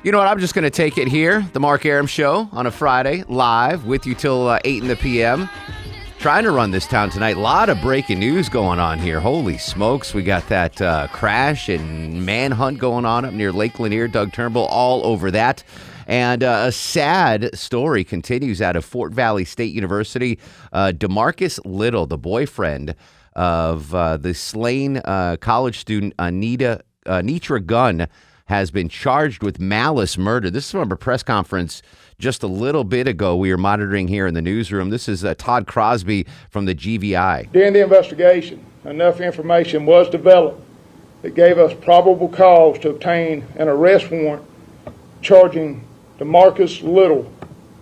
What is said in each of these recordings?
You know what? I'm just going to take it here. The Mark Arum Show on a Friday, live with you till 8 in the p.m. Trying to run this town tonight. A lot of breaking news going on here. Holy smokes. We got that crash and manhunt going on up near Lake Lanier. Doug Turnbull all over that. And a sad story continues out of Fort Valley State University. DeMarcus Little, the boyfriend of the slain college student Anitra Gunn, has been charged with malice murder. This is from a press conference just a little bit ago we were monitoring here in the newsroom. This is Todd Crosby from the GVI. During the investigation, enough information was developed that gave us probable cause to obtain an arrest warrant charging DeMarcus Little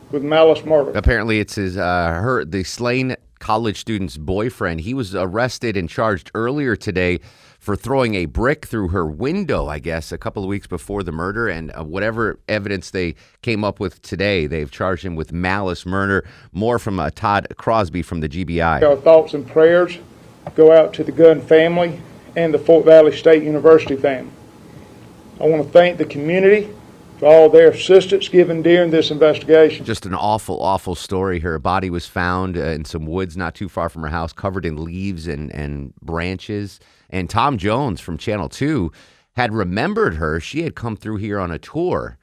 with malice murder. Apparently it's the slain college student's boyfriend. He was arrested and charged earlier today for throwing a brick through her window, I guess, a couple of weeks before the murder. And whatever evidence they came up with today, they've charged him with malice murder. More from Todd Crosby from the GBI. Our thoughts and prayers go out to the Gunn family and the Fort Valley State University family. I want to thank the community for all their assistance given during this investigation. Just an awful, awful story. Her body was found in some woods not too far from her house, covered in leaves and branches. And Tom Jones from Channel 2 had remembered her. She had come through here on a tour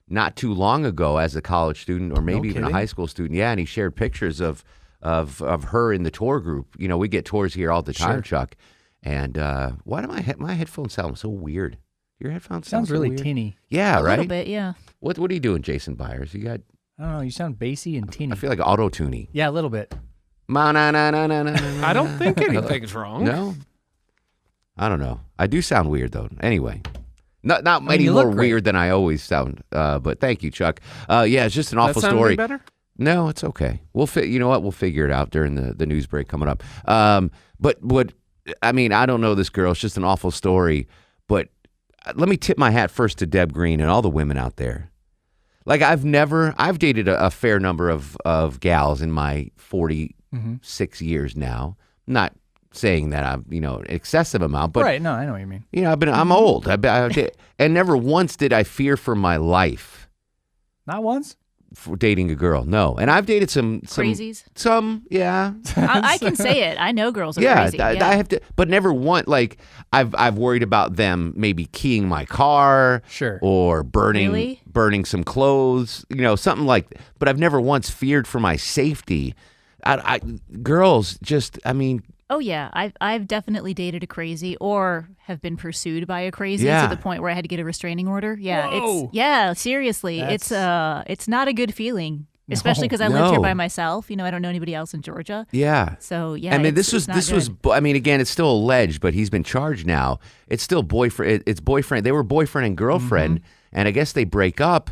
not too long ago as a college student or maybe even a high school student. Yeah, and he shared pictures of her in the tour group. You know, we get tours here all the time, Chuck. And why do my headphones sound so weird? Your headphones sound really weird? tinny. Yeah, a right? little bit, yeah. What are you doing, Jason Byers? You got... I don't know. You sound bassy and tinny. I feel like auto-tuning. Yeah, a little bit. I don't think anything's wrong. No? I don't know. I do sound weird, though. Anyway. Not any you more look great. weird than I always sound. But thank you, Chuck. Yeah, it's just an awful That sound story. any better? No, it's okay. You know what? We'll figure it out during the news break coming up. But what... I mean, I don't know this girl. It's just an awful story. But let me tip my hat first to Deb Green and all the women out there. Like, I've dated a fair number of gals in my 46 years now. Not saying that I'm, excessive amount, but Right, no, I know what you mean. I'm old. And never once did I fear for my life Not once? for dating a girl. No. And I've dated some Crazies? Some, yeah. I can say it. I know girls are Yeah, crazy. I have to, but never want, like, I've worried about them maybe keying my car, Sure. or burning Really? some clothes, something like that. But I've never once feared for my safety. Girls just, Oh, yeah. I've definitely dated a crazy or have been pursued by a crazy Yeah. to the point where I had to get a restraining order. Yeah, Whoa. seriously. That's- It's not a good feeling, especially because I lived here No. by myself. I don't know anybody else in Georgia. yeah. So, yeah. This was not good. again, it's still alleged, but he's been charged now. It's still boyfriend. It's boyfriend. They were boyfriend and girlfriend, and I guess they break up,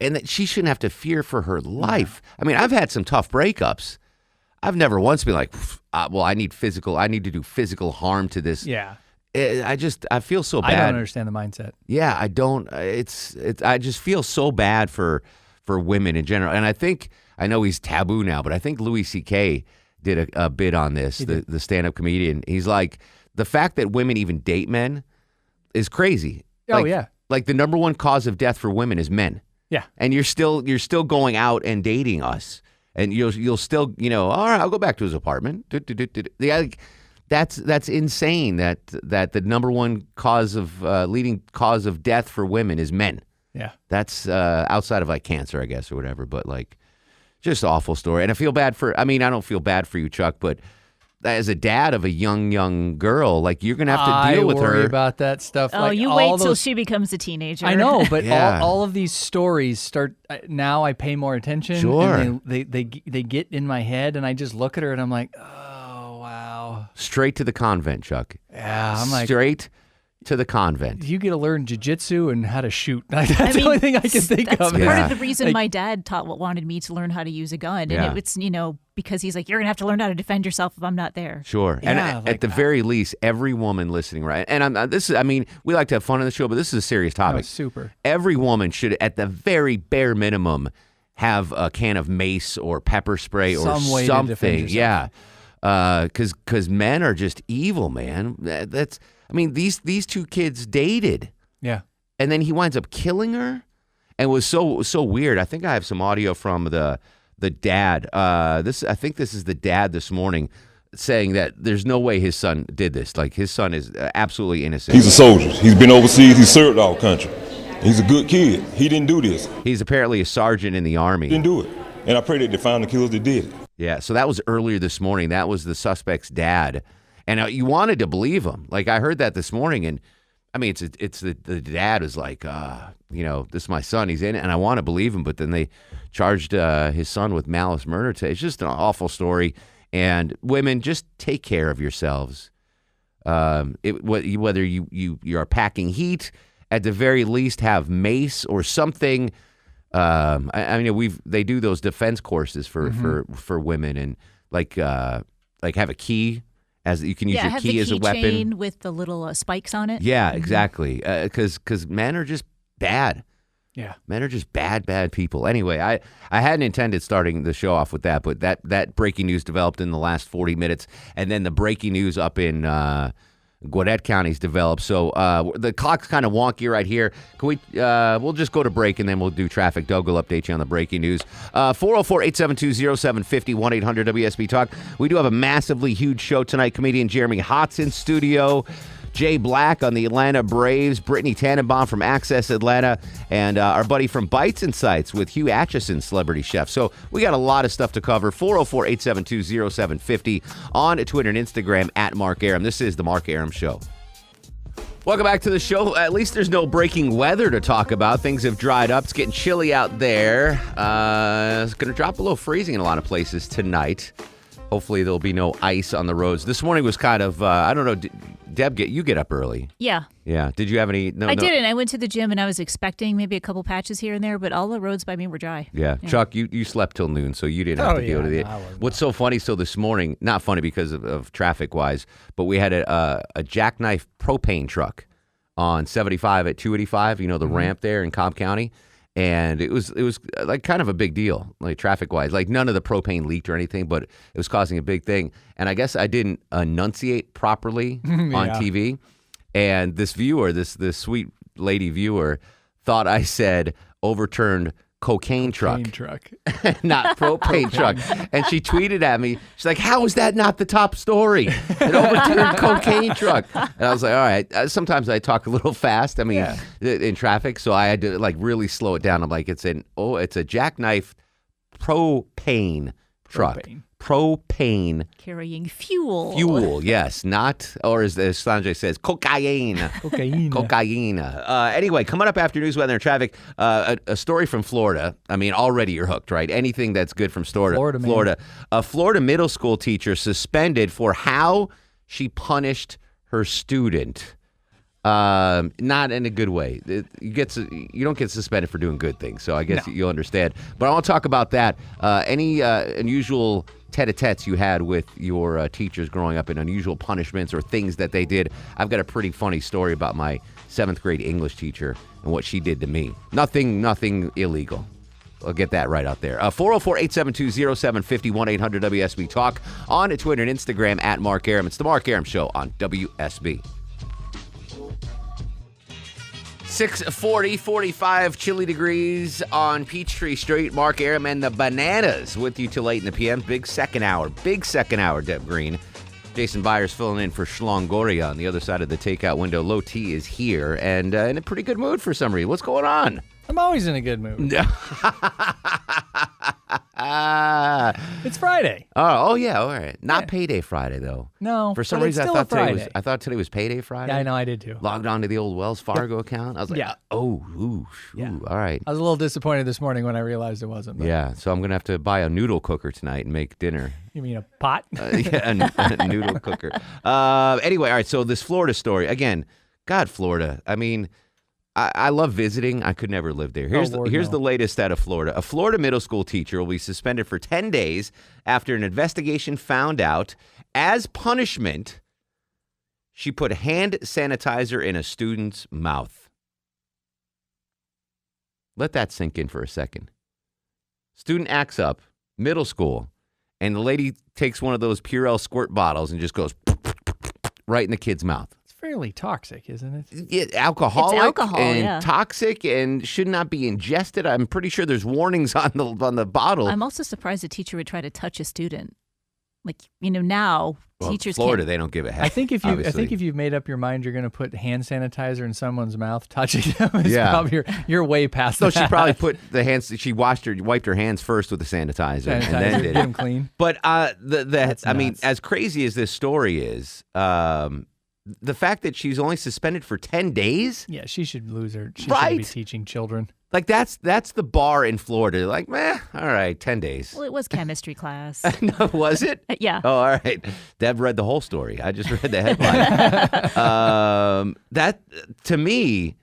and that she shouldn't have to fear for her life. I've had some tough breakups. I've never once been like, well, I need to do physical harm to this. Yeah. I feel so bad. I don't understand the mindset. Yeah, I don't. I just feel so bad for women in general. And I know he's taboo now, but I think Louis C.K. did a bit on this, the stand-up comedian. He's like, the fact that women even date men is crazy. Oh, yeah. Like the number one cause of death for women is men. Yeah. And you're still going out and dating us. And you'll still, all right, I'll go back to his apartment. Yeah, that's insane that the number one leading cause of death for women is men. Yeah. That's outside of like cancer, I guess, or whatever. But like, just awful story. And I feel bad I don't feel bad for you, Chuck, but as a dad of a young girl, like you're going to have to deal with I worry her. about that stuff. Oh, like, you all wait till those... she becomes a teenager. I know, but Yeah. all of these stories start, now I pay more attention. Sure. And they get in my head, and I just look at her, and I'm like, oh, wow. Straight to the convent, Chuck. Yeah, I'm like, Straight to the convent. you get to learn jiu-jitsu and how to shoot. That's the only thing I can think that's of. part Yeah. of the reason Like- my dad wanted me to learn how to use a gun. And Yeah. it's, because he's like, you're going to have to learn how to defend yourself if I'm not there. Sure. Yeah, And at like, the very least, every woman listening, right? And we like to have fun on the show, but this is a serious Oh, topic. super. Every woman should, at the very bare minimum, have a can of mace or pepper spray or Some way to defend something. yourself. Yeah. Because men are just evil, man. These two kids dated, Yeah. and then he winds up killing her. And it was so weird. I think I have some audio from the dad. I think this is the dad this morning saying that there's no way his son did this. Like, his son is absolutely innocent. He's a soldier. He's been overseas. He served our country. He's a good kid. He didn't do this. He's apparently a sergeant in the Army. He didn't do it. And I pray that they find the killers that did it. Yeah, so that was earlier this morning. That was the suspect's dad. And you wanted to believe him. Like, I heard that this morning, and I mean, it's the dad was like, this is my son. He's in it, and I want to believe him. But then they charged his son with malice murder. It's just an awful story. And women, just take care of yourselves. Whether you are packing heat, at the very least, have mace or something. I mean, they do those defense courses for women, and like have a key. As you can use your key as a weapon. Chain with the little spikes on it. Yeah, exactly. Because men are just bad. Yeah, men are just bad people. Anyway, I hadn't intended starting the show off with that, but that breaking news developed in the last 40 minutes, and then the breaking news up in Gwinnett County's developed. So the clock's kind of wonky right here. Can we? We'll just go to break, and then we'll do traffic. Doug will update you on the breaking news. 404-872-0750, 1-800-WSB-TALK. We do have a massively huge show tonight. Comedian Jeremy Hotz in studio. Jay Black on the Atlanta Braves, Brittany Tannenbaum from Access Atlanta, and our buddy from Bites and Sights with Hugh Acheson, celebrity chef. So we got a lot of stuff to cover. 404-872-0750 on Twitter and Instagram at Mark Arum. This is the Mark Arum Show. Welcome back to the show. At least there's no breaking weather to talk about. Things have dried up. It's getting chilly out there. It's going to drop below freezing in a lot of places tonight. Hopefully there'll be no ice on the roads. This morning was kind of, I don't know, Deb, you get up early. Yeah. Yeah. Did you have any? No, I didn't. I went to the gym and I was expecting maybe a couple patches here and there, but all the roads by me were dry. Yeah. Chuck, you slept till noon, so you didn't have to deal with it. What's so funny, so this morning, not funny because of traffic-wise, but we had a jackknife propane truck on 75 at 285, the ramp there in Cobb County. And it was like kind of a big deal, like traffic-wise. Like none of the propane leaked or anything, but it was causing a big thing. And I guess I didn't enunciate properly on TV. And this viewer, this sweet lady viewer, thought I said overturned cocaine truck. Not propane truck. And she tweeted at me. She's like, how is that not the top story? An overturned cocaine truck. And I was like, all right. Sometimes I talk a little fast. I mean, in traffic. So I had to like really slow it down. I'm like, it's a jackknife propane truck. Propane. Carrying fuel. Fuel, yes. Not, or as Sanjay says, cocaine. Cocaine. Anyway, coming up after news, weather, and traffic, a story from Florida. I mean, already you're hooked, right? Anything that's good from Florida. A Florida middle school teacher suspended for how she punished her student. Not in a good way. You don't get suspended for doing good things, so I guess you'll understand. But I want to talk about that. Any unusual tete-a-tetes you had with your teachers growing up, and unusual punishments or things that they did. I've got a pretty funny story about my 7th grade English teacher and what she did to me. Nothing illegal. I'll get that right out there. 404-872-0750, 1-800-WSB-TALK on Twitter and Instagram at Mark Arum. It's the Mark Arum Show on WSB. 45 chilly degrees on Peachtree Street. Mark Arum and the Bananas with you till 8 in the p.m. Big second hour, Deb Green. Jason Byers filling in for Shlongoria on the other side of the takeout window. Low T is here and in a pretty good mood for some reason. What's going on? I'm always in a good mood. It's Friday. Oh yeah, all right. Not payday Friday though. No. For some reason, I thought today was payday Friday. Yeah, I know, I did too. Logged on to the old Wells Fargo account. I was like, all right. I was a little disappointed this morning when I realized it wasn't. But. Yeah, so I'm gonna have to buy a noodle cooker tonight and make dinner. You mean a pot? A noodle cooker. Anyway, all right. So this Florida story again. God, Florida. I mean. I love visiting. I could never live there. Here's the latest out of Florida. A Florida middle school teacher will be suspended for 10 days after an investigation found out, as punishment, she put hand sanitizer in a student's mouth. Let that sink in for a second. Student acts up, middle school, and the lady takes one of those Purell squirt bottles and just goes right in the kid's mouth. fairly toxic, isn't it? Alcoholic It's alcohol, and yeah. toxic and should not be ingested. I'm pretty sure there's warnings on the bottle. I'm also surprised a teacher would try to touch a student. Like, now teachers Florida, can't. they don't give a heck. I think if you've made up your mind you're going to put hand sanitizer in someone's mouth, touching them, probably you're way past So that. she probably put the hands. She wiped her hands first with the sanitizer and then did get it. them clean. But That's I mean, nuts. as crazy as this story is, the fact that she's only suspended for 10 days. Yeah, she should lose her. She Right. should be teaching children. Like that's the bar in Florida. Like, meh, all right, 10 days. Well, it was chemistry class. No, was it? Yeah. Oh, all right. Deb read the whole story. I just read the headline. That to me,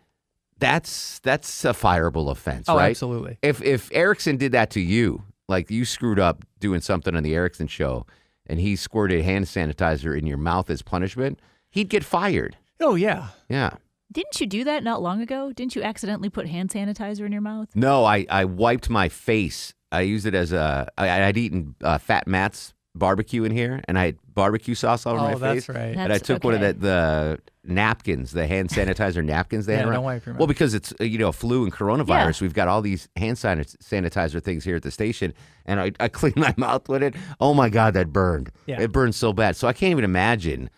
that's a fireable offense, Oh, right? absolutely. If Erickson did that to you, like you screwed up doing something on the Erickson show, and he squirted hand sanitizer in your mouth as punishment, he'd get fired. Oh, yeah. Yeah. Didn't you do that not long ago? Didn't you accidentally put hand sanitizer in your mouth? No, I wiped my face. I used it as I'd eaten Fat Matt's barbecue in here, and I had barbecue sauce all over my face. That's right. And I took one of the napkins, the hand sanitizer napkins they had around. don't wipe your mouth. Well, because it's flu and coronavirus, we've got all these hand sanitizer things here at the station, and I cleaned my mouth with it. Oh my God, that burned. Yeah. It burned so bad. So I can't even imagine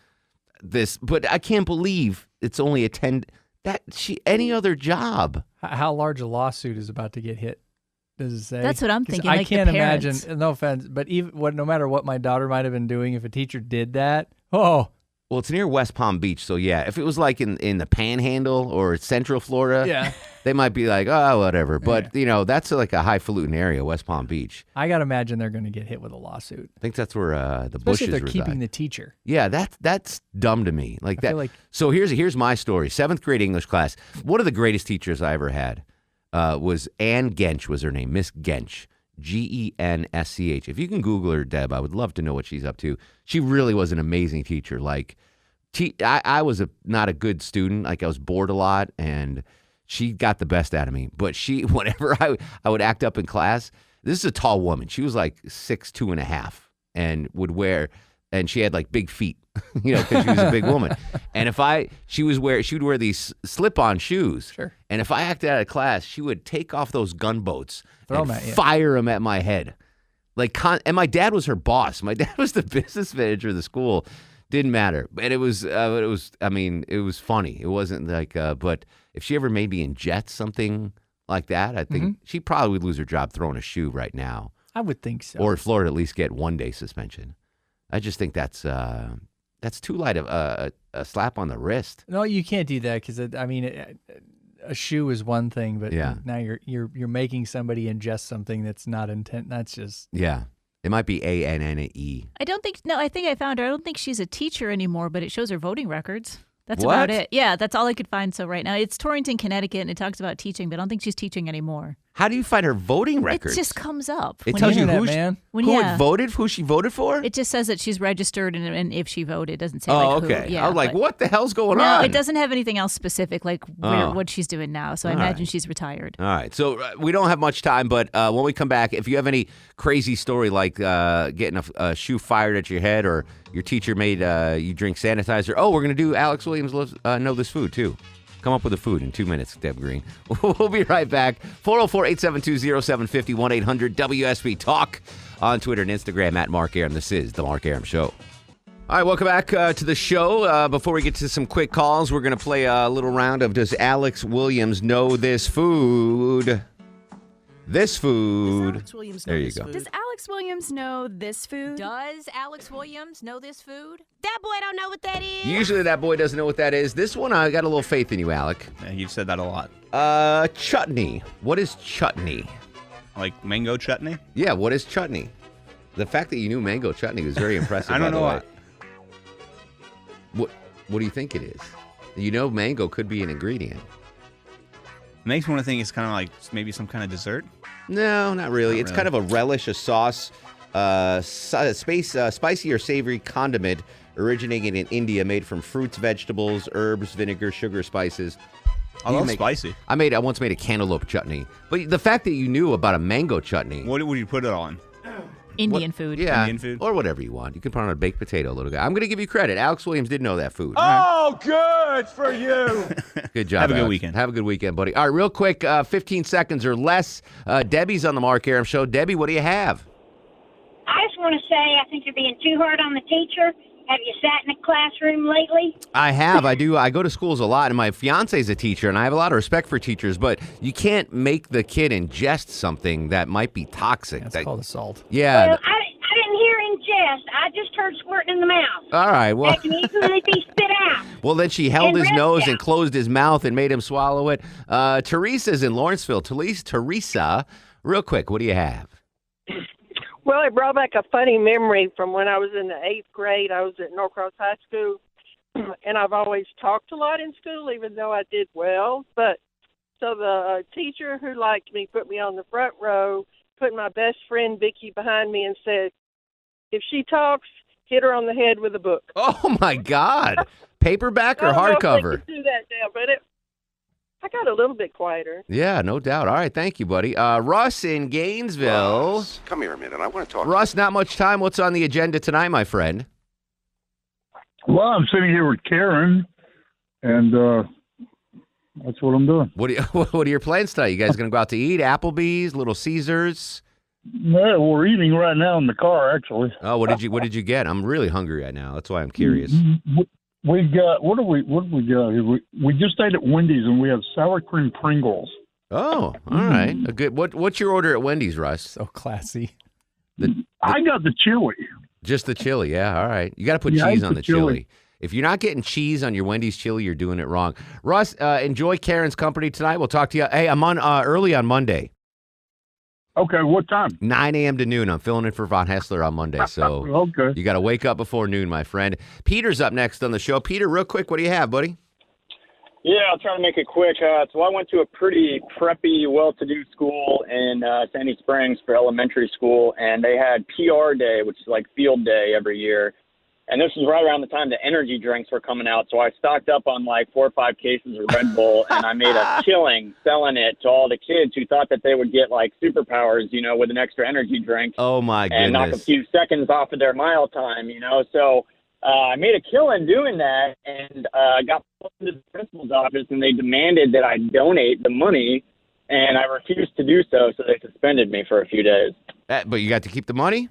this, but I can't believe it's only any other job. How large a lawsuit is about to get hit? Does it say? That's what I'm 'Cause thinking, I like the can't parents. imagine. No offense, but no matter what my daughter might have been doing, if a teacher did that, oh, Well, it's near West Palm Beach, so yeah. If it was like in the Panhandle or Central Florida, yeah. they might be like, oh, whatever. But that's like a highfalutin area, West Palm Beach. I gotta imagine they're going to get hit with a lawsuit, I think that's where the especially Bushes if they're reside. keeping the teacher. Yeah, that's dumb to me. Like I that. feel like- So here's my story. 7th grade English class. One of the greatest teachers I ever had was Ann Gensch was her name, Miss Gensch, Gensch. If you can Google her, Deb, I would love to know what she's up to. She really was an amazing teacher. Like, I was not a good student. Like, I was bored a lot, and she got the best out of me. But whenever I would act up in class, this is a tall woman. She was like 6'2.5", and and she had like big feet, because she was a big woman. And she would wear these slip-on shoes. Sure. And if I acted out of class, she would take off those gunboats Throw and 'em at you. fire them at my head. And my dad was her boss. My dad was the business manager of the school. Didn't matter. And it was funny. It wasn't like, but if she ever made me ingest something like that, I think she probably would lose her job throwing a shoe right now. I would think so. Or in Florida, at least get 1 day suspension. I just think that's too light of a slap on the wrist. No, you can't do that because a shoe is one thing, but Yeah. now you're making somebody ingest something that's not intent. That's just Yeah. It might be ANNE. I think I found her. I don't think she's a teacher anymore, but it shows her voting records. That's What? about it. Yeah, that's all I could find. So right now, it's Torrington, Connecticut, and it talks about teaching, but I don't think she's teaching anymore. How do you find her voting records? It just comes up. It when tells you Internet, who man. who she voted for? It just says that she's registered and if she voted. It doesn't say Oh, like who. okay. Yeah, I was like, but- what the hell's going No, on? it doesn't have anything else specific, like Oh. what she's doing now. So I All imagine right. she's retired. All right. So we don't have much time, but when we come back, if you have any crazy story like getting a shoe fired at your head or your teacher made you drink sanitizer, we're going to do Alex Williams Loves Know This Food, too. Come up with a food in 2 minutes, Deb Green. We'll be right back. 404-872-0750, 1-800-WSB Talk on Twitter and Instagram at Mark Arum. This is The Mark Arum Show. All right, welcome back to the show. Before we get to some quick calls, we're going to play a little round of Does Alex Williams Know This Food? This food. Alex Williams There know you this go. food? Does Alex Williams know this food? Does Alex Williams know this food? That boy don't know what that is. Usually that boy doesn't know what that is. This one, I got a little faith in you, Alec. Yeah, you've said that a lot. Chutney. What is chutney? Like mango chutney? Yeah, what is chutney? The fact that you knew mango chutney was very impressive. I don't by the know way. What do you think it is? You know mango could be an ingredient. It makes me want to think it's kind of like maybe some kind of dessert. No, not really. Not It's really. kind of a relish, a sauce, spicy or savory condiment originating in India, made from fruits, vegetables, herbs, vinegar, sugar, spices. I love spicy. I once made a cantaloupe chutney. But the fact that you knew about a mango chutney. What would you put it on? Indian food. Yeah, Indian food. or whatever you want. You can put on a baked potato, little guy. I'm going to give you credit. Alex Williams did know that food. Oh, good for you. Good job, Have a good Alex. weekend. Have a good weekend, buddy. All right, real quick, 15 seconds or less. Debbie's on the Mark Arum Show. Debbie, what do you have? I just want to say I think you're being too hard on the teacher. Have you sat in a classroom lately? I have. I do. I go to schools a lot, and my fiance's a teacher, and I have a lot of respect for teachers, but you can't make the kid ingest something that might be toxic. That's called assault. Yeah. Well, I didn't hear ingest. I just heard squirting in the mouth. All right. Well, That can easily be spit out. well, then she held And his ripped nose out. and closed his mouth and made him swallow it. Teresa's in Lawrenceville. Teresa, real quick, what do you have? Well, it brought back a funny memory from when I was in the 8th grade. I was at Norcross High School, and I've always talked a lot in school, even though I did well. But so the teacher who liked me put me on the front row, put my best friend Vicky behind me, and said, "If she talks, hit her on the head with a book." Oh my God! Paperback or I don't know if they hardcover? could do that now, but I got a little bit quieter. Yeah, no doubt. All right, thank you, buddy. Russ in Gainesville. Russ, come here a minute. I want to talk. Russ, not much time. What's on the agenda tonight, my friend? Well, I'm sitting here with Karen, and that's what I'm doing. What are your plans tonight? You guys going to go out to eat? Applebee's, Little Caesars? Yeah, we're eating right now in the car, actually. Oh, what did you get? I'm really hungry right now. That's why I'm curious. We got what do we got here? We just ate at Wendy's, and we have sour cream Pringles. Oh, all right. A good. What's your order at Wendy's, Russ? So classy. I got the chili. Just the chili, yeah. All right. You got to put cheese on the chili. If you're not getting cheese on your Wendy's chili, you're doing it wrong. Russ, enjoy Karen's company tonight. We'll talk to you. Hey, I'm on early on Monday. Okay, what time? 9 a.m. to noon. I'm filling in for Von Hessler on Monday, so okay. You got to wake up before noon, my friend. Peter's up next on the show. Peter, real quick, what do you have, buddy? Yeah, I'll try to make it quick. So I went to a pretty preppy, well-to-do school in Sandy Springs for elementary school, and they had PR Day, which is like field day every year. And this was right around the time the energy drinks were coming out, so I stocked up on like 4 or 5 cases of Red Bull, and I made a killing selling it to all the kids who thought that they would get like superpowers, you know, with an extra energy drink. Oh, my goodness. And knock a few seconds off of their mile time, you know. So I made a killing doing that, and got pulled into the principal's office, and they demanded that I donate the money, and I refused to do so, so they suspended me for a few days. But you got to keep the money?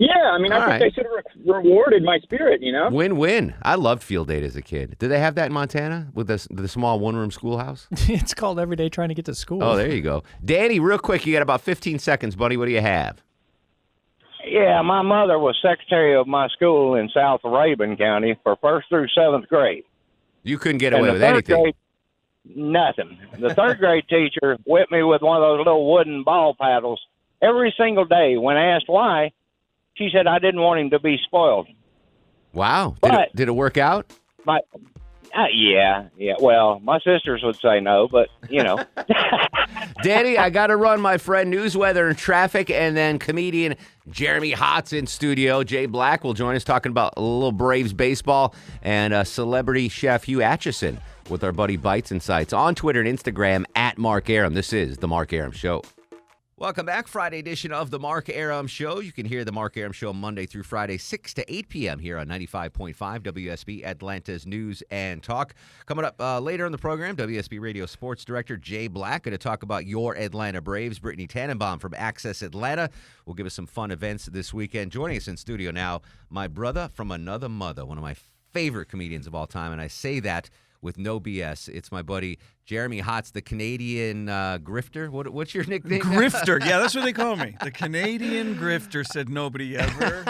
Yeah, I mean, I think they should have rewarded my spirit, you know? Win-win. I loved field day as a kid. Did they have that in Montana with the small one-room schoolhouse? It's called Every Day Trying to Get to School. Oh, there you go. Danny, real quick, you got about 15 seconds, buddy. What do you have? Yeah, my mother was secretary of my school in South Rabun County for 1st through 7th grade. You couldn't get away with anything. Grade, nothing. The 3rd grade teacher whipped me with one of those little wooden ball paddles every single day. When asked why, she said I didn't want him to be spoiled. Wow. Did it work out? Yeah. Well, my sisters would say no, but, you know. Danny, I got to run, my friend. News, weather, and traffic, and then comedian Jeremy Hotz in studio. Jay Black will join us talking about a little Braves baseball, and celebrity chef Hugh Acheson with our buddy Bites and Sights on Twitter and Instagram at Mark Arum. This is The Mark Arum Show. Welcome back. Friday edition of The Mark Arum Show. You can hear The Mark Arum Show Monday through Friday, 6 to 8 p.m. here on 95.5 WSB, Atlanta's News and Talk. Coming up later in the program, WSB Radio Sports Director Jay Black going to talk about your Atlanta Braves. Brittany Tannenbaum from Access Atlanta will give us some fun events this weekend. Joining us in studio now, my brother from another mother, one of my favorite comedians of all time, and I say that with no BS. It's my buddy Jeremy Hotz, the Canadian grifter. What's your nickname? Grifter. Yeah, that's what they call me. The Canadian grifter, said nobody ever.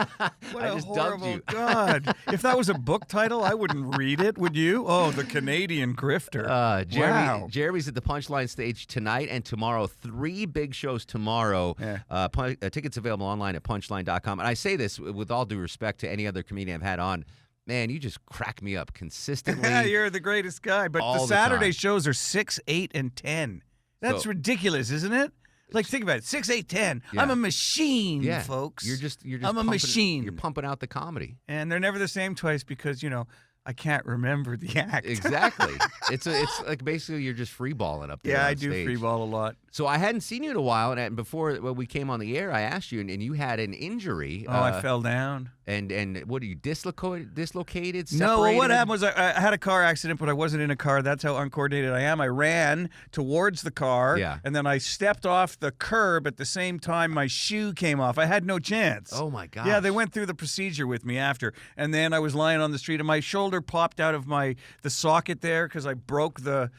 What I a just horrible dubbed you. God. If that was a book title, I wouldn't read it, would you? Oh, the Canadian grifter. Wow. Jeremy's at the Punchline stage tonight and tomorrow. 3 big shows tomorrow. Yeah. Tickets available online at punchline.com. And I say this with all due respect to any other comedian I've had on. Man, you just crack me up consistently. Yeah, you're the greatest guy. But the Saturday shows are 6, 8, and 10. That's ridiculous, isn't it? Like, think about it. 6, 8, 10. Yeah. I'm a machine, folks. You're just I'm a machine. You're pumping out the comedy. And they're never the same twice because, you know, I can't remember the act. Exactly. It's like basically you're just free balling up there. Yeah, on I do stage. free ball a lot. So I hadn't seen you in a while, and before when we came on the air, I asked you, and you had an injury. Oh, I fell down. And what are you dislocated? Separated? No, well, what happened was I had a car accident, but I wasn't in a car. That's how uncoordinated I am. I ran towards the car, and then I stepped off the curb at the same time my shoe came off. I had no chance. Oh, my gosh. Yeah, they went through the procedure with me after. And then I was lying on the street, and my shoulder popped out of the socket there because I broke the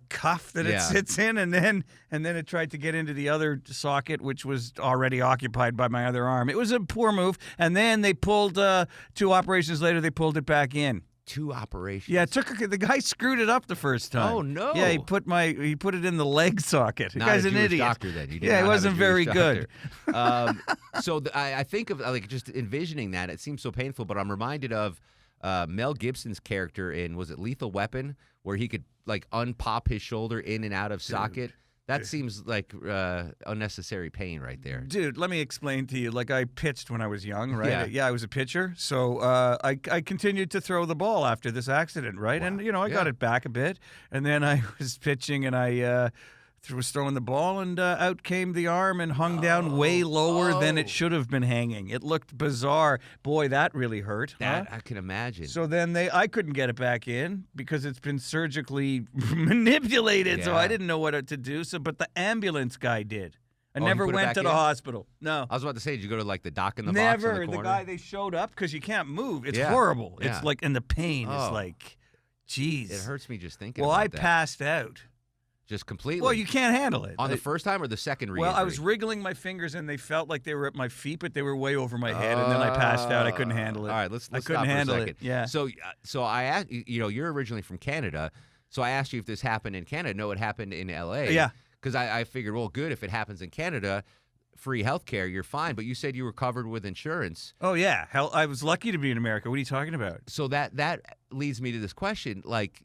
cuff that it sits in, and then it tried to get into the other socket, which was already occupied by my other arm. It was a poor move, and then they pulled 2 operations later. They pulled it back in. 2 operations. Yeah, the guy screwed it up the first time. Oh no! Yeah, he put it in the leg socket. The guy's a an Jewish idiot. Doctor, then. You did Yeah, not he wasn't have a very Jewish good. So I think of like just envisioning that. It seems so painful, but I'm reminded of Mel Gibson's character in, was it Lethal Weapon, where he could like unpop his shoulder in and out of socket. That seems like unnecessary pain right there. Dude, let me explain to you. Like, I pitched when I was young, right? Yeah. I was a pitcher. So I continued to throw the ball after this accident, right? Wow. And, I got it back a bit. And then I was pitching, and I was throwing the ball, and out came the arm and hung down way lower than it should have been hanging. It looked bizarre. Boy, that really hurt. That I can imagine. So then I couldn't get it back in because it's been surgically manipulated. Yeah. So I didn't know what to do. But the ambulance guy did. I never went to the hospital. No. I was about to say, did you go to like the doc in the box Never. in the corner? The guy, they showed up because you can't move. It's horrible. Yeah. It's like, and the pain is like, geez. It hurts me just thinking about that. Well, I passed out. Just completely? Well, you can't handle it. On the first time or the second re-injury? Well, I was wriggling my fingers, and they felt like they were at my feet, but they were way over my head, and then I passed out. I couldn't handle it. All right, let's I stop couldn't for handle a second. It. Yeah. So I asked, you're originally from Canada, so I asked you if this happened in Canada. No, it happened in L.A. Yeah. Because I figured, well, good, if it happens in Canada, free health care, you're fine. But you said you were covered with insurance. Oh, yeah. Hell, I was lucky to be in America. What are you talking about? So that leads me to this question, like,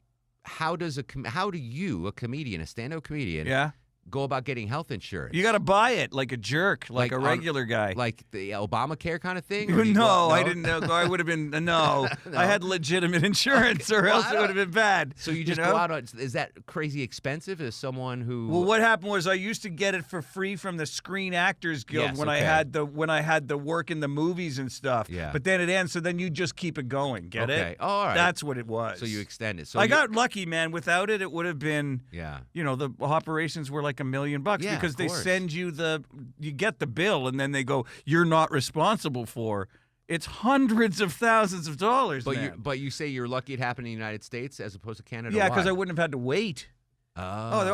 how do you, a comedian, a stand-up comedian, go about getting health insurance? You got to buy it like a jerk, like a regular guy. Like the Obamacare kind of thing? No, I didn't know. I would have been, no. I had legitimate insurance or else it would have been bad. So you just go out on, is that crazy expensive as someone who? Well, what happened was I used to get it for free from the Screen Actors Guild when I had the work in the movies and stuff. Yeah. But then it ends, so then you just keep it going. Get it? Oh, all right. That's what it was. So you extend it. So I got lucky, man. Without it, it would have been, the operations were like $1 million because they course. send you you get the bill, and then they go, you're not responsible for. It's hundreds of thousands of dollars. But you say you're lucky it happened in the United States as opposed to Canada. Yeah, because I wouldn't have had to wait. Oh,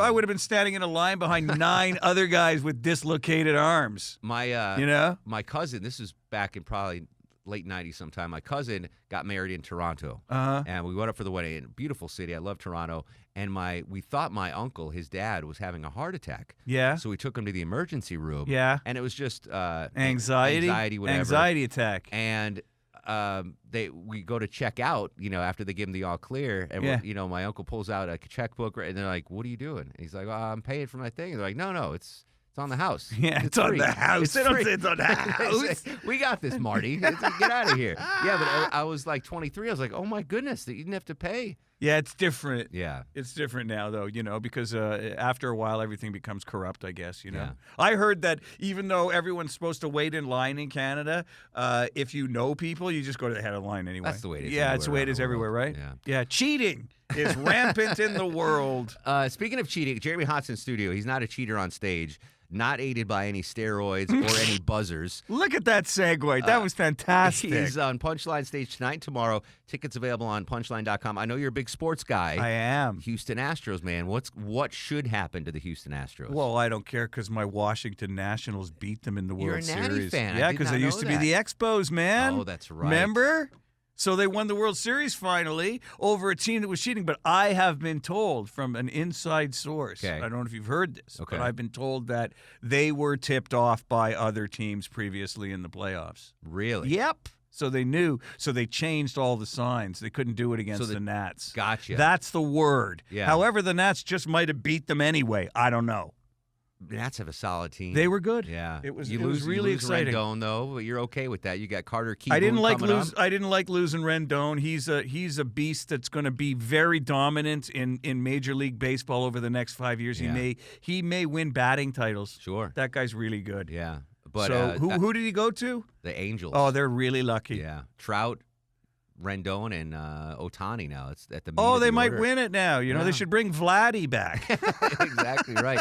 I would have been standing in a line behind 9 other guys with dislocated arms. My cousin, this is back in probably late 90s sometime, my cousin got married in Toronto. And we went up for the wedding. Beautiful city. I love Toronto. And we thought my uncle, his dad, was having a heart attack. Yeah. So we took him to the emergency room. Yeah. And it was just anxiety, whatever. Anxiety attack. And we go to check out, after they give him the all clear, and my uncle pulls out a checkbook, and they're like, "What are you doing?" And he's like, "I'm paying for my thing." And they're like, "No, it's on the house." Yeah, it's on the house. It's free. It's on the house. We got this, Marty. Get out of here. Yeah, but I was like 23. I was like, oh my goodness, that you didn't have to pay. Yeah, it's different. Yeah. It's different now, though, because after a while, everything becomes corrupt, I guess, Yeah. I heard that even though everyone's supposed to wait in line in Canada, if you know people, you just go to the head of the line anyway. That's the way it is. Yeah, it's the way it is everywhere, right? Yeah, cheating is rampant in the world. Speaking of cheating, Jeremy Hotz in studio. He's not a cheater on stage. Not aided by any steroids or any buzzers. Look at that segue. That was fantastic. He's on Punchline stage tonight and tomorrow. Tickets available on punchline.com. I know you're a big sports guy. I am. Houston Astros, man. What should happen to the Houston Astros? Well, I don't care because my Washington Nationals beat them in the World Series. You're a Natty fan. Yeah, because they used to be the Expos, man. Oh, that's right. Remember? So they won the World Series finally over a team that was cheating. But I have been told from an inside source, I don't know if you've heard this, but I've been told that they were tipped off by other teams previously in the playoffs. Really? Yep. So they knew. So they changed all the signs. They couldn't do it against the Nats. Gotcha. That's the word. Yeah. However, the Nats just might have beat them anyway. I don't know. Nats have a solid team. They were good. Yeah, it was you really you lose exciting. Rendon though, but you're okay with that. You got Carter Key. I didn't like up. losing Rendon. He's a beast that's going to be very dominant in Major League Baseball over the next 5 years. Yeah. He may win batting titles. Sure, that guy's really good. Yeah, but so who did he go to? The Angels. Oh, they're really lucky. Yeah, Trout, Rendon, and Ohtani now. It's at the they might order. win it now. You know, they should bring Vladdy back. Exactly right.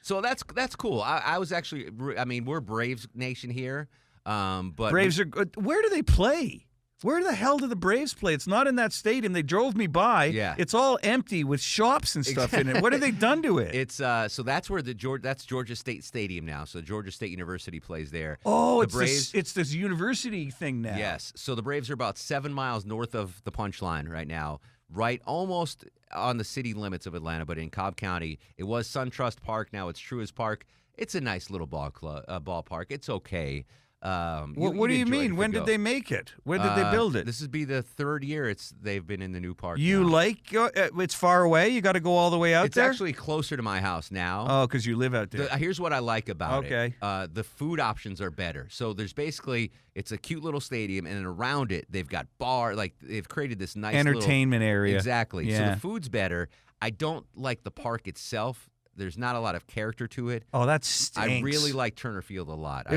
So that's cool. I was actually, I mean, we're Braves Nation here, but Braves are good. Where do they play? Where the hell do the Braves play? It's not in that stadium. They drove me by. Yeah. It's all empty with shops and stuff in it. What have they done to it? It's so that's where that's Georgia State Stadium now. So Georgia State University plays there. Oh, the Braves. It's this university thing now. Yes. So the Braves are about 7 miles north of the Punchline right now, right almost on the city limits of Atlanta, but in Cobb County. It was SunTrust Park. Now it's Truist Park. It's a nice little ballpark. It's okay. What do you mean? When did they make it? When did they build it? This would be the third year they've been in the new park. You now. like it's far away? You got to go all the way out there? It's actually closer to my house now. Oh, because you live out there. Here's what I like about it. The food options are better. So there's basically, it's a cute little stadium, and then around it, they've got they've created this nice entertainment area. Exactly. Yeah. So the food's better. I don't like the park itself. There's not a lot of character to it. Oh, that stinks. I really like Turner Field a lot.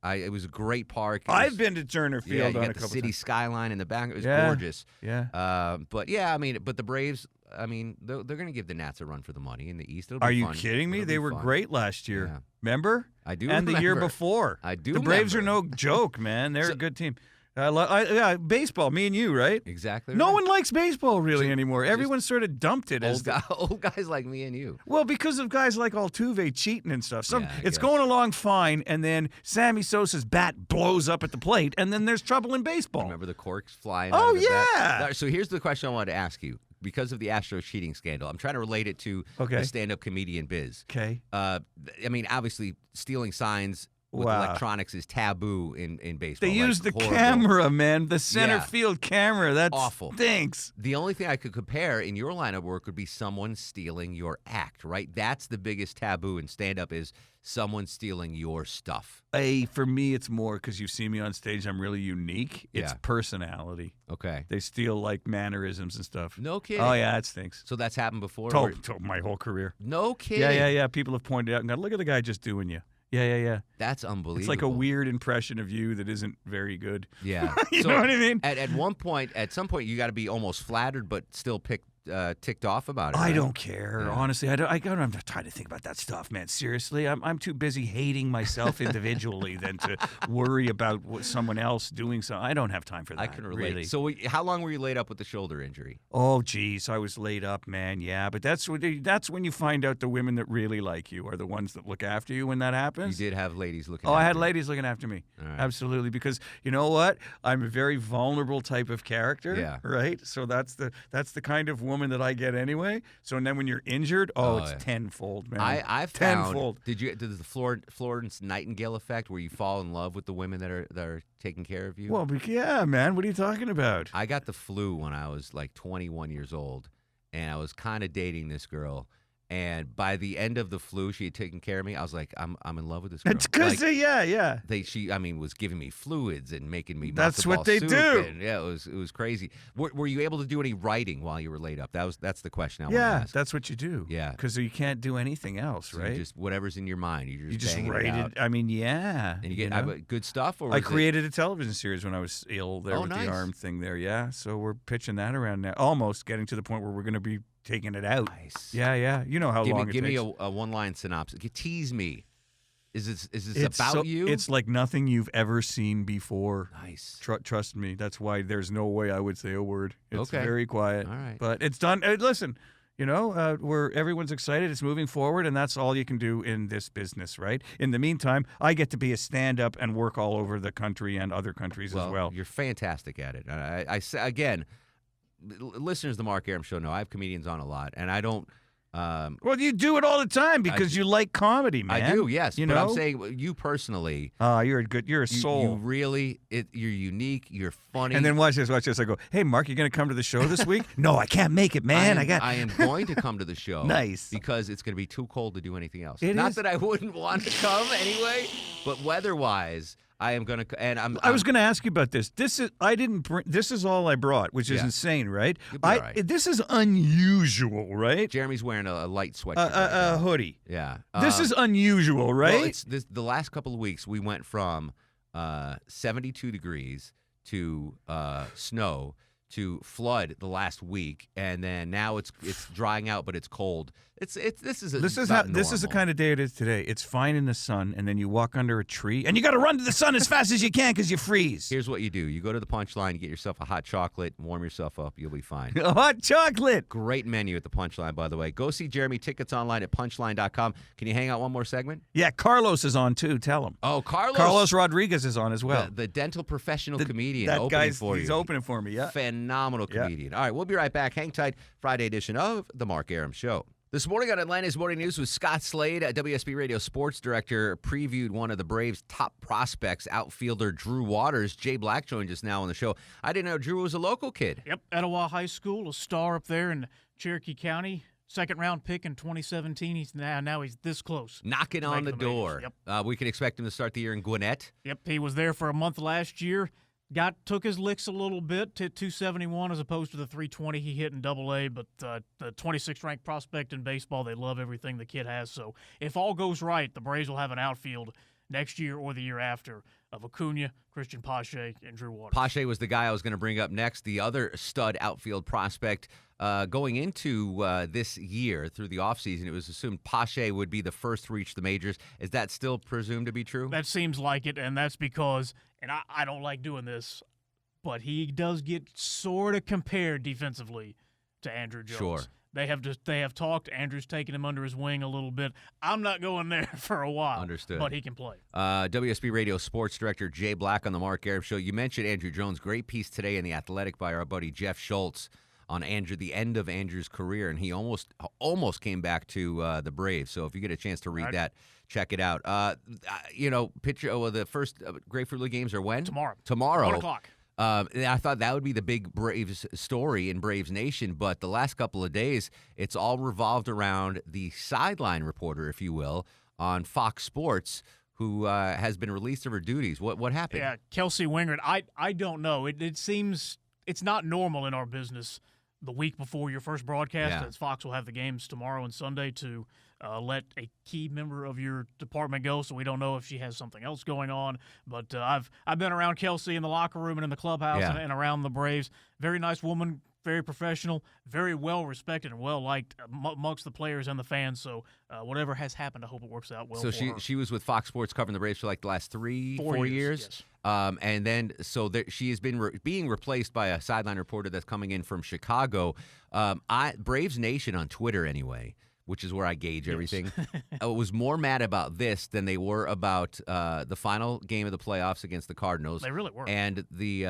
It was a great park. I've been to Turner Field. Yeah, you on got a the couple city times. skyline in the back. It was gorgeous. Yeah. But yeah, I mean, but the Braves, I mean, they're going to give the Nats a run for the money in the East. It'll be Are you fun. kidding me? It'll They be were fun. great last year. Yeah. Remember? I do. And the year remember. before. I do. The Braves remember. are no joke, man. They're a good team. Baseball. Me and you, right? Exactly. No right. one likes baseball really anymore. Everyone sort of dumped it as old guys like me and you. Well, because of guys like Altuve cheating and stuff. Yeah, it's going along fine, and then Sammy Sosa's bat blows up at the plate, and then there's trouble in baseball. Remember the corks flying? Oh, out of the yeah. bat? So here's the question I wanted to ask you. Because of the Astros cheating scandal, I'm trying to relate it to the stand-up comedian biz. Okay. I mean, obviously, stealing signs with electronics is taboo in baseball. They use the horrible. camera, man, the center field camera. That's awful. Stinks. The only thing I could compare in your line of work would be someone stealing your act, right? That's the biggest taboo in stand-up is someone stealing your stuff. For me, it's more because you see me on stage. I'm really unique. It's personality. Okay. They steal like mannerisms and stuff. No kidding. Oh yeah, it stinks. So that's happened before. My whole career. No kidding. Yeah. People have pointed out and gone, look at the guy just doing you. Yeah. That's unbelievable. It's like a weird impression of you that isn't very good. Yeah. You know what I mean? At some point, you got to be almost flattered, but still ticked off about it. I right? don't care. Honestly, I don't have time to think about that stuff, man. Seriously, I'm too busy hating myself individually than to worry about what someone else doing. So I don't have time for that. I can relate. Really. So how long were you laid up with the shoulder injury? Oh, geez, I was laid up, man. Yeah, but that's when you find out the women that really like you are the ones that look after you when that happens. You did have ladies looking. I had ladies looking after me. All right. Absolutely, because you know what? I'm a very vulnerable type of character. Yeah. Right. So that's the kind of woman that I get anyway. So then when you're injured, it's tenfold, man. I've found. Tenfold. Did the Florence Nightingale effect, where you fall in love with the women that are taking care of you? Well, yeah, man. What are you talking about? I got the flu when I was like 21 years old, and I was kind of dating this girl. And by the end of the flu, she had taken care of me. I was like, I'm in love with this girl. It's because yeah. She was giving me fluids and making me. That's what matzo ball they soup do. And, yeah, it was crazy. Were you able to do any writing while you were laid up? That's the question I want to ask. That's what you do. Yeah, because you can't do anything else, so right? Just whatever's in your mind. You just write it out. I mean, yeah. And you get good stuff. Or I created a television series when I was ill there with nice. the Arum thing there. Yeah, so we're pitching that around now. Almost getting to the point where we're going to be taking it out. Nice. Yeah. You know how long it takes. Give me a one-line synopsis. Tease me. Is this about you? It's like nothing you've ever seen before. Nice. Trust me. That's why there's no way I would say a word. It's okay. very quiet. All right. But it's done. Listen, everyone's excited. It's moving forward, and that's all you can do in this business, right? In the meantime, I get to be a stand-up and work all over the country and other countries as well. You're fantastic at it. I say again, listeners of the Mark Arum Show know I have comedians on a lot, and I don't Well, you do it all the time because you like comedy, man. I do, yes. You but know? I'm saying you personally. You're a soul. You really, you're unique. You're funny. And then watch this. I go, hey, Mark, you going to come to the show this week? No, I can't make it, man. I am going to come to the show. Nice. Because it's going to be too cold to do anything else. It Not is. that I wouldn't want to come anyway, but weather-wise, I am going to. And I was going to ask you about this. This is all I brought, which is insane, right? You'll be all right. This is unusual, right? Jeremy's wearing a light sweatshirt. A hoodie. Yeah. This is unusual, right? Well, it's the last couple of weeks we went from 72 degrees to snow to flood the last week, and then now it's drying out, but it's cold. This is the kind of day it is today. It's fine in the sun, and then you walk under a tree, and you got to run to the sun as fast as you can because you freeze. Here's what you do: you go to the Punchline, you get yourself a hot chocolate, warm yourself up, you'll be fine. A hot chocolate. Great menu at the Punchline, by the way. Go see Jeremy. Tickets online at punchline.com. Can you hang out one more segment? Yeah, Carlos is on too. Tell him. Oh, Carlos Rodriguez is on as well. The dental professional comedian. That opening guy's for you. He's opening for me. Yeah, phenomenal comedian. All right, we'll be right back. Hang tight. Friday edition of the Mark Arum Show. This morning on Atlanta's Morning News with Scott Slade, WSB Radio Sports Director, previewed one of the Braves' top prospects, outfielder Drew Waters. Jay Black joined us now on the show. I didn't know Drew was a local kid. Yep, Etowah High School, a star up there in Cherokee County. Second-round pick in 2017. He's this close. Knocking on the door. Yep. We can expect him to start the year in Gwinnett. Yep, he was there for a month last year. Took his licks a little bit to 271 as opposed to the 320 he hit in Double-A, but the 26th ranked prospect in baseball, they love everything the kid has. So if all goes right, the Braves will have an outfield next year or the year after of Acuna, Christian Pache, and Drew Waters. Pache was the guy I was going to bring up next, the other stud outfield prospect. Going into this year through the offseason, it was assumed Pache would be the first to reach the majors. Is that still presumed to be true? That seems like it, and that's because, and I don't like doing this, but he does get sort of compared defensively to Andrew Jones. Sure. They have talked. Andrew's taken him under his wing a little bit. I'm not going there for a while. Understood. But he can play. WSB Radio Sports Director Jay Black on the Mark Arum Show. You mentioned Andrew Jones. Great piece today in The Athletic by our buddy Jeff Schultz on Andrew, the end of Andrew's career, and he almost came back to the Braves. So if you get a chance to read that, check it out. The first Grapefruit League games are when? Tomorrow. 1 o'clock. I thought that would be the big Braves story in Braves Nation, but the last couple of days, it's all revolved around the sideline reporter, if you will, on Fox Sports, who has been released of her duties. What happened? Yeah, Kelsey Wingert. I don't know. It seems it's not normal in our business the week before your first broadcast, as Fox will have the games tomorrow and Sunday to let a key member of your department go, so we don't know if she has something else going on. But I've been around Kelsey in the locker room and in the clubhouse and around the Braves. Very nice woman, very professional, very well respected and well liked amongst the players and the fans. So whatever has happened, I hope it works out well. So for her. she was with Fox Sports covering the Braves for like the last 4 years. Yes. And then she has been being replaced by a sideline reporter that's coming in from Chicago. Braves Nation on Twitter anyway, which is where I gauge everything, was more mad about this than they were about the final game of the playoffs against the Cardinals. They really were. And the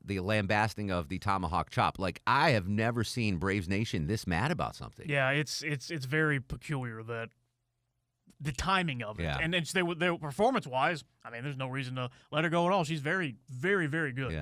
lambasting of the tomahawk chop. Like, I have never seen Braves Nation this mad about something. Yeah, it's very peculiar that the timing of it. And it's, they performance-wise, I mean, there's no reason to let her go at all. She's very, very, very good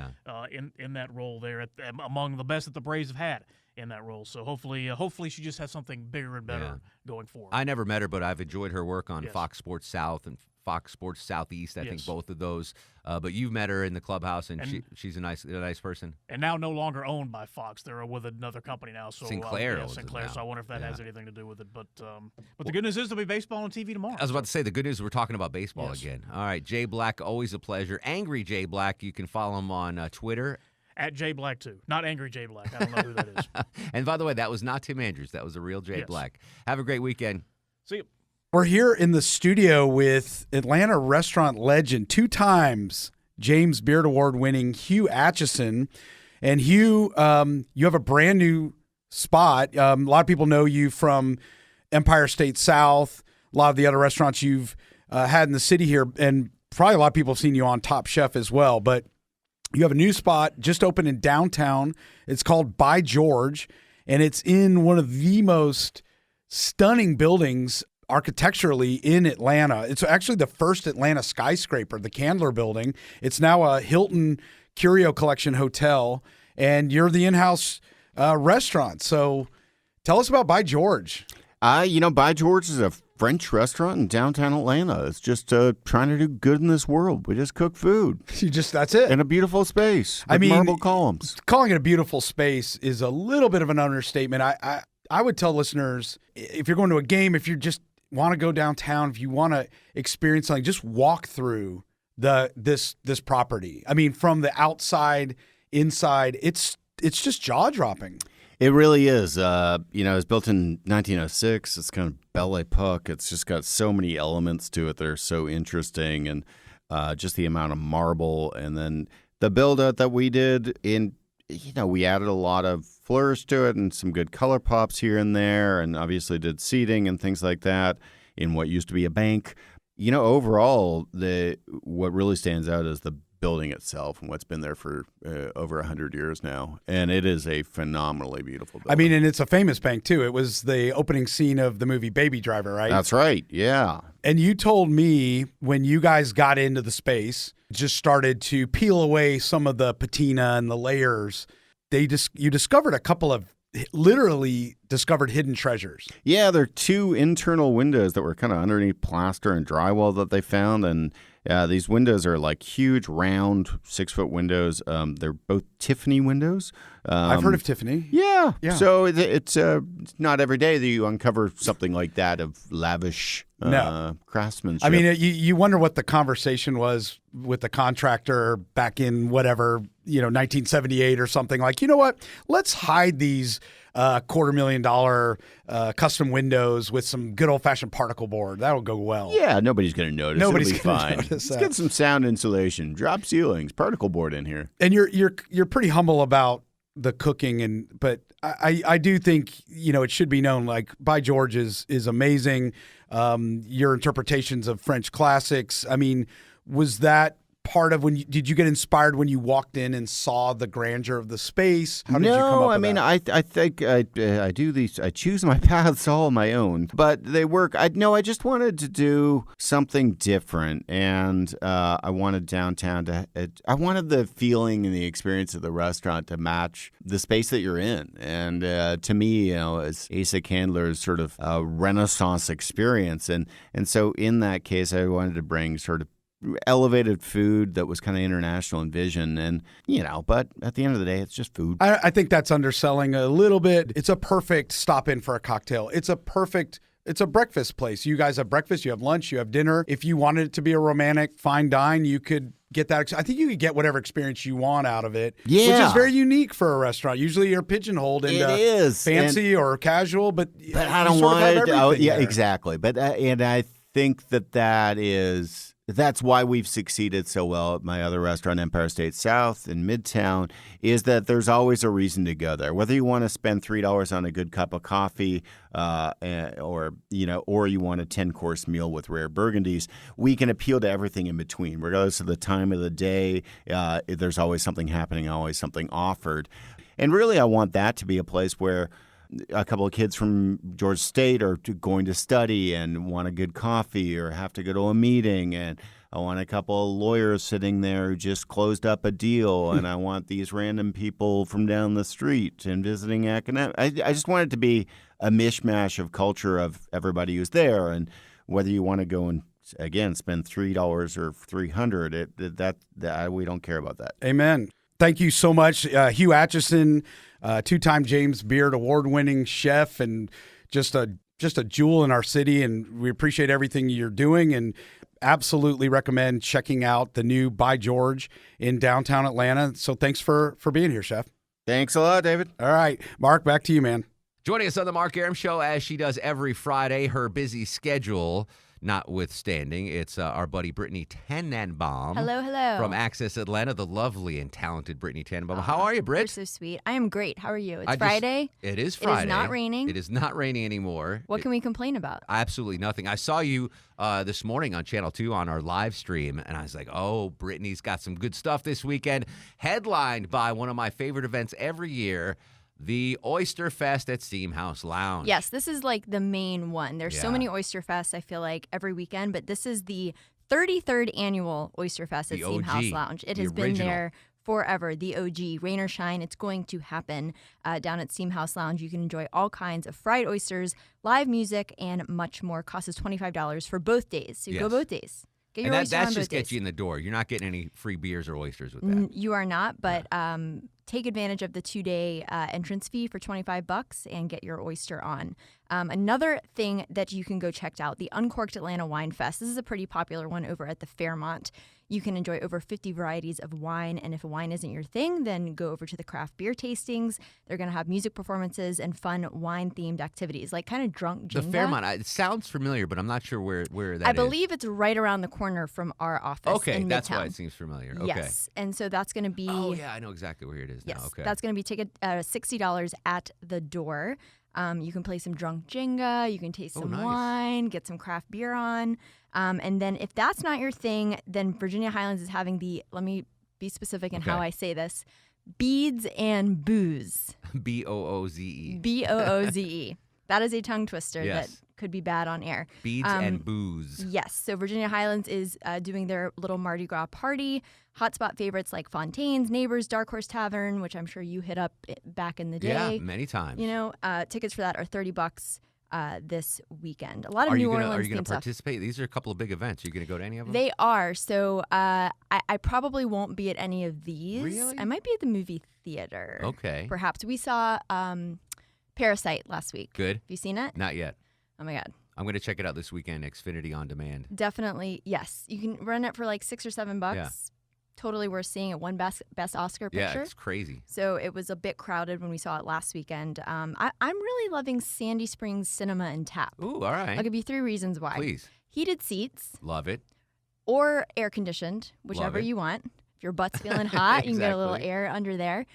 in that role there, among the best that the Braves have had in that role. So hopefully she just has something bigger and better going forward. I never met her, but I've enjoyed her work on Fox Sports South and Fox Sports Southeast. I think both of those. But you've met her in the clubhouse, and she's a nice person. And now no longer owned by Fox. They're with another company now. So Sinclair. Sinclair. So I wonder if that has anything to do with it. But the good news is there'll be baseball on TV tomorrow. I was about to say, the good news is we're talking about baseball again. All right, Jay Black, always a pleasure. Angry Jay Black, you can follow him on Twitter. At Jay Black, too. Not Angry Jay Black. I don't know who that is. And by the way, that was not Tim Andrews. That was a real Jay Black. Have a great weekend. See you. We're here in the studio with Atlanta restaurant legend, 2 times James Beard Award winning Hugh Acheson. And Hugh, you have a brand new spot. A lot of people know you from Empire State South, a lot of the other restaurants you've had in the city here, and probably a lot of people have seen you on Top Chef as well. But you have a new spot just opened in downtown. It's called By George, and it's in one of the most stunning buildings architecturally in Atlanta. It's actually the first Atlanta skyscraper, the Candler Building. It's now a Hilton Curio Collection hotel, and you're the in-house restaurant. So tell us about By George. By George is a French restaurant in downtown Atlanta. It's just trying to do good in this world. We just cook food. That's it. In a beautiful space with marble columns. Calling it a beautiful space is a little bit of an understatement. I would tell listeners, if you're going to a game, if you just want to go downtown, if you want to experience something, just walk through this property. I mean, from the outside, inside, it's just jaw-dropping. It really is. It was built in 1906. It's kind of Belle Epoque. It's just got so many elements to it that are so interesting, and just the amount of marble. And then the build-out that we did we added a lot of flourish to it and some good color pops here and there, and obviously did seating and things like that in what used to be a bank. Overall, what really stands out is the building itself and what's been there for over 100 years now. And it is a phenomenally beautiful building. I mean, and it's a famous bank, too. It was the opening scene of the movie Baby Driver, right? That's right, yeah. And you told me when you guys got into the space, just started to peel away some of the patina and the layers, you discovered a couple of literally discovered hidden treasures. Yeah, there are 2 internal windows that were kind of underneath plaster and drywall that they found, and these windows are like huge, round, 6-foot windows. They're both Tiffany windows. I've heard of Tiffany. Yeah. So it's not every day that you uncover something like that of lavish craftsmanship. I mean, you wonder what the conversation was with the contractor back in 1978 or something. Like, you know what? Let's hide these $250,000 custom windows with some good old-fashioned particle board. That'll go well. Yeah, nobody's going to notice. Nobody's It'll be gonna fine. notice Let's get some sound insulation, drop ceilings, particle board in here. And you're pretty humble about the cooking, but I do think it should be known. Like, By George is amazing. Your interpretations of French classics. I mean, was that part of did you get inspired when you walked in and saw the grandeur of the space? How did you come up with that? I think I do these. I choose my paths all on my own, but they work. I just wanted to do something different, and I wanted downtown I wanted the feeling and the experience of the restaurant to match the space that you're in. And to me, as Asa Candler's sort of a Renaissance experience, and so in that case, I wanted to bring sort of elevated food that was kind of international in vision, and but at the end of the day, it's just food. I think that's underselling a little bit. It's a perfect stop in for a cocktail. It's a breakfast place. You guys have breakfast, you have lunch, you have dinner. If you wanted it to be a romantic fine dine, you could get that. I think you could get whatever experience you want out of it, which is very unique for a restaurant. Usually you're pigeonholed into fancy or casual, but I don't want it. Exactly. But and I think that's why we've succeeded so well at my other restaurant, Empire State South in Midtown, is that there's always a reason to go there. Whether you want to spend $3 on a good cup of coffee, or you want a 10-course meal with rare burgundies, we can appeal to everything in between. Regardless of the time of the day, there's always something happening, always something offered. And really, I want that to be a place where a couple of kids from Georgia State are going to study and want a good coffee or have to go to a meeting, and I want a couple of lawyers sitting there who just closed up a deal, and I want these random people from down the street and visiting academics. I just want it to be a mishmash of culture of everybody who's there, and whether you want to go and again spend $3 or $300, we don't care about that. Amen. Thank you so much, Hugh Acheson, 2-time James Beard award-winning chef, and just a jewel in our city. And we appreciate everything you're doing, and absolutely recommend checking out the new By George in downtown Atlanta. So thanks for being here, Chef. Thanks a lot, David. All right, Mark, back to you, man. Joining us on the Mark Arum Show, as she does every Friday, her busy schedule notwithstanding, it's our buddy Brittany Tannenbaum. Hello. From Access Atlanta, the lovely and talented Brittany Tannenbaum. How are you, Britt? You're so sweet. I am great. How are you? It's Friday. It is Friday. It is not raining. It is not raining anymore. What can we complain about? Absolutely nothing. I saw you this morning on Channel 2 on our live stream, and I was like, oh, Brittany's got some good stuff this weekend, headlined by one of my favorite events every year, the Oyster Fest at Steam House Lounge. Yes, this is like the main one. There's so Yeah. many Oyster Fests, I feel like, every weekend, but this is the 33rd annual Oyster Fest at The Steam House OG, Lounge. It the has been original. there forever, the OG. Rain or shine, it's going to happen down at Steam House Lounge. You can enjoy all kinds of fried oysters, live music, and much more. Cost is $25 for both days. So Yes. go both days. Get your And oyster that on just both gets days. you in the door. You're not getting any free beers or oysters with that. You are not, but take advantage of the 2-day entrance fee for $25 and get your oyster on. Another thing that you can go check out, the Uncorked Atlanta Wine Fest. This is a pretty popular one over at the Fairmont. You can enjoy over 50 varieties of wine, and if wine isn't your thing, then go over to the craft beer tastings. They're going to have music performances and fun wine-themed activities, like kind of drunk Jenga. The Fairmont, it sounds familiar, but I'm not sure where that is. I believe it's right around the corner from our office. Okay, in that's Midtown. why it seems familiar. Okay. Yes, and so that's going to be. Oh yeah, I know exactly where it is now. Yes, Okay. that's going to be $60 at the door. You can play some drunk Jenga. You can taste some nice. wine, get some craft beer on. And then if that's not your thing, then Virginia Highlands is having let me be specific in how I say this, Beads and Booze. B-O-O-Z-E. B-O-O-Z-E. That is a tongue twister Yes. that could be bad on air. Beads and booze. Yes. So Virginia Highlands is doing their little Mardi Gras party. Hotspot favorites like Fontaine's, Neighbors, Dark Horse Tavern, which I'm sure you hit up back in the day. Yeah, many times. You know, tickets for that are $30 this weekend. A lot of Are New you gonna Orleans themed stuff. participate? These are a couple of big events. Are you going to go to any of them? They are. So I probably won't be at any of these. Really? I might be at the movie theater. Okay. Perhaps. We saw Parasite last week. Good. Have you seen it? Not yet. Oh, my God. I'm going to check it out this weekend, Xfinity On Demand. Definitely, yes. You can run it for like $6 or $7. Yeah. Totally worth seeing it. Won best Oscar picture. Yeah, it's crazy. So it was a bit crowded when we saw it last weekend. I'm really loving Sandy Springs Cinema and Tap. Ooh, all right. I'll give you 3 reasons why. Please. Heated seats Love it. or air conditioned, whichever it. you want. If your butt's feeling hot, you can get a little Exactly. air under there.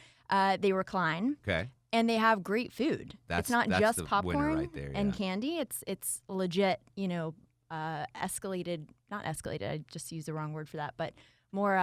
They recline. Okay. And they have great food. That's it's not the just winner popcorn right there, and yeah. candy. It's legit, escalated, not escalated, I just used the wrong word for that, but more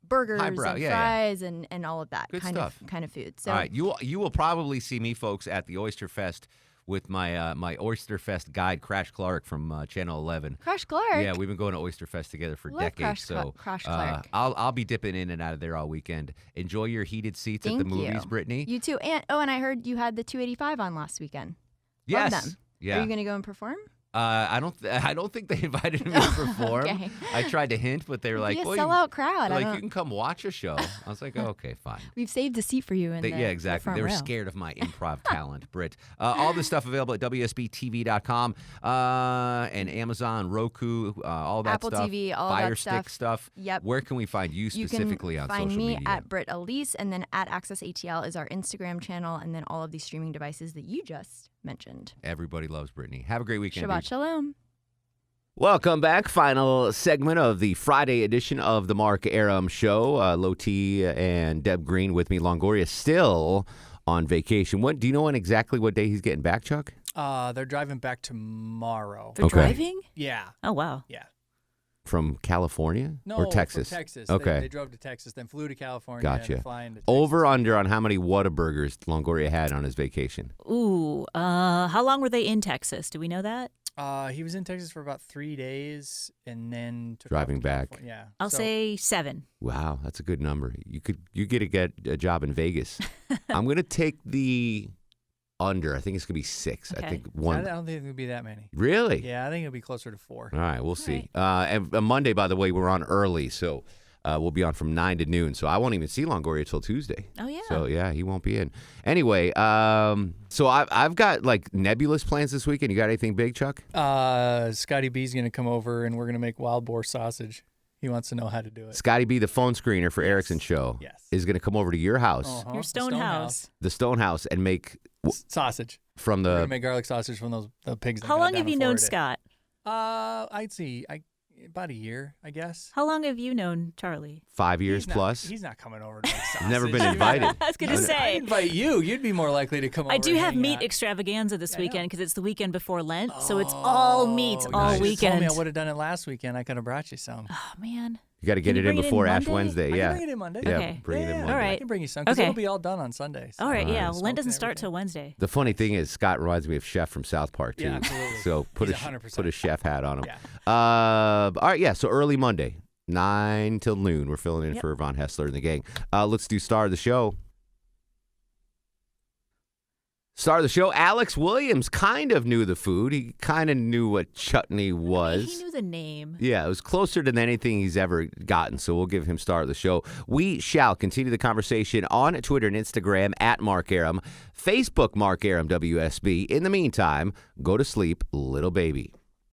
burgers Highbrow, and yeah. fries and all of that Good kind stuff. of food. So All right, you will probably see me, folks, at the Oyster Fest with my my Oyster Fest guide, Crash Clark from Channel 11. Crash Clark? Yeah, we've been going to Oyster Fest together for Love decades. Crash Clark. I'll be dipping in and out of there all weekend. Enjoy your heated seats at the movies, you. Brittany. You too. And I heard you had the 285 on last weekend. Yes. Love them. Yeah. Are you going to go and perform? I don't think they invited me to perform. Okay. I tried to hint, but they were like, Be a "Well, sellout crowd." they're I like, don't- you can come watch a show. I was like, oh, okay, fine. We've saved a seat for you in the Yeah, exactly. front They were row. scared of my improv talent, Britt. All this stuff available at WSBTV.com and Amazon, Roku, all that Apple stuff. TV, all Fire that Stick stuff. Yep. Where can we find you specifically you on can find social me media? at Britt Elise, and then at Access ATL is our Instagram channel, and then all of these streaming devices that you just mentioned. Everybody loves Brittany. Have a great weekend. Shabbat dude. shalom. Welcome back. Final segment of the Friday edition of the Mark Arum Show. Loti and Deb Green with me. Longoria still on vacation. Do you know exactly what day he's getting back, Chuck? They're driving back tomorrow. They're driving? Yeah. Oh, wow. Yeah. From California No, or Texas? From Texas. Okay. They drove to Texas, then flew to California. Gotcha. And flying to Texas. Over under on how many Whataburgers Longoria had on his vacation? Ooh, how long were they in Texas? Do we know that? He was in Texas for about 3 days, and then took Driving off to back. California. Yeah. I'll say 7. Wow, that's a good number. You get a job in Vegas. I'm gonna take the under. I think it's gonna be 6. Okay. I think I one. don't think it would be that many. Really? Yeah, I think it'll be closer to 4. All right, we'll see. And Monday, by the way, we're on early, so we'll be on from 9 to noon. So I won't even see Longoria till Tuesday. Oh, yeah. So yeah, he won't be in. Anyway, so I've got like nebulous plans this weekend. You got anything big, Chuck? Scotty B's going to come over, and we're going to make wild boar sausage. He wants to know how to do it. Scotty B, the phone screener for Erickson's show, is going to come over to your house, Your stone house. the Stone House, and make sausage from We're the. gonna make garlic sausage from the pigs. that How got long down have in you known Florida. Scott? I'd see about a year, I guess. How long have you known Charlie? 5 years plus. He's not coming over to make sausage. Never been invited. I was going to say. I'd invite you. You'd be more likely to come over. I do and have hang meat out. extravaganza this weekend because it's the weekend before Lent, so it's all meat all You should've told weekend. me I would have done it last weekend. I could have brought you some. Oh man, You got to get it in before Ash Wednesday. I Yeah. can bring it in Monday. Yeah, Okay. bring it in Monday. All right. I can bring you some because it'll be all done on Sunday. So. All right, yeah. Smoke Lent doesn't and start everything. till Wednesday. The funny thing is, Scott reminds me of Chef from South Park, too. Yeah, absolutely. So put He's a 100%. put a chef hat on him. Yeah. All right, yeah, so early Monday, 9 till noon. We're filling in for Von Hessler and the gang. Let's do star of the show. Star of the show, Alex Williams kind of knew the food. He kind of knew what chutney was. He knew the name. Yeah, it was closer than anything he's ever gotten, so we'll give him star of the show. We shall continue the conversation on Twitter and Instagram at Mark Arum, Facebook Mark Arum WSB. In the meantime, go to sleep, little baby.